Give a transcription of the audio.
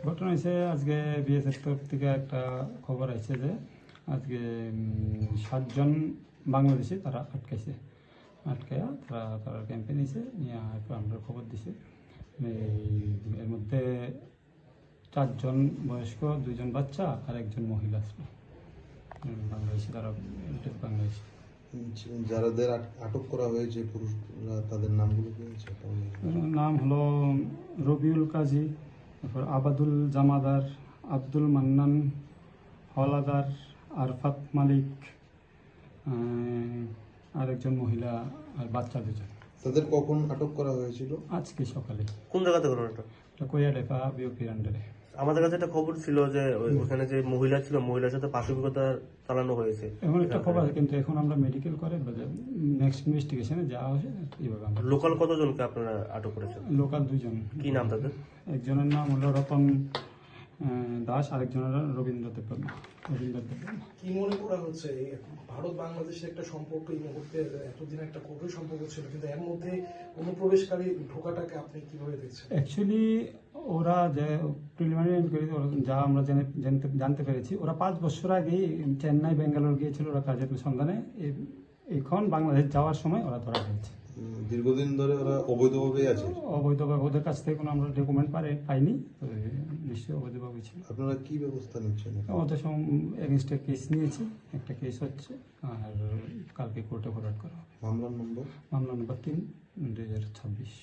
ঘটনা হয়েছে আজকে বিএসএফ তরফ থেকে একটা খবর আছে যে আজকে 7 জন বাংলাদেশি তারা আটকায়া তারা ক্যাম্পে নিয়েছে নিয়ে আমরা খবর দিছে। এর মধ্যে 4 জন বয়স্ক, 2 জন বাচ্চা আর 1জন মহিলা ছিল বাংলাদেশি। তারা বাংলাদেশি। যাদের আটক করা হয়েছে পুরুষরা, তাদের নামগুলো কি আছে? নাম হলো রবিউল কাজী, তারপর আবাদুল জামাদার, আব্দুল মান্নান, হলাদার, আরফাত মালিক, আর 1জন মহিলা আর বাচ্চা 2জন। তাদের কখন আটক করা হয়েছিল? আজকে সকালে। কোন জায়গাতে ঘটনাটা? কোয়াডেফা বিওপির আন্ডারে। আমাদের কাছে একটা খবর ছিল যে ওখানে যে মহিলা ছিল, মহিলার সাথে পাশবিকতা চালানো হয়েছে। এমন একটা খবর আছে, কিন্তু এখন আমরা মেডিকেল করে নেক্সট ইনভেস্টিগেশনে যাওয়া হয়েছে এইভাবে। আমরা লোকাল কতজনকে আপনারা আটক করেছেন? লোকাল 2জন। কি নাম তাদের? একজনের নাম হলো রতন দাস, আরেকজনের রবীন্দ্র দেববর্মা। কি মনে করা হচ্ছে ভারত বাংলাদেশের একটা সম্পর্ক এই মুহূর্তে এতদিন একটা কঠোর সম্পর্ক ছিল, কিন্তু এর মধ্যে অনুপ্রবেশকারী ঢোকাটাকে আপনি কিভাবে দেখছেন? অ্যাকচুয়ালি ওরা যে প্রিলিমিনারি এনকোয়ারি যা আমরা জানতে পেরেছি, ওরা 5 বছর আগেই চেন্নাই বেঙ্গালোর গিয়েছিল ওরা কাজের সন্ধানে। এখন বাংলাদেশ যাওয়ার সময় ওরা ধরা হয়েছে। দীর্ঘদিন ধরে ওরা অবৈধভাবেই আছে? অবৈধভাবে, ওদের কাছ থেকে কোনো আমরা ডকুমেন্ট পাইনি, নিশ্চয়ই অবৈধভাবে ছিল। আপনারা কি ব্যবস্থা নিচ্ছেন? ওদের এগেনস্টে কেস নিয়েছি, একটা কেস হচ্ছে, আর কালকে কোর্টে ফরওয়ার্ড করা হবে। মামলার নম্বর? মামলা নম্বর 3/2026।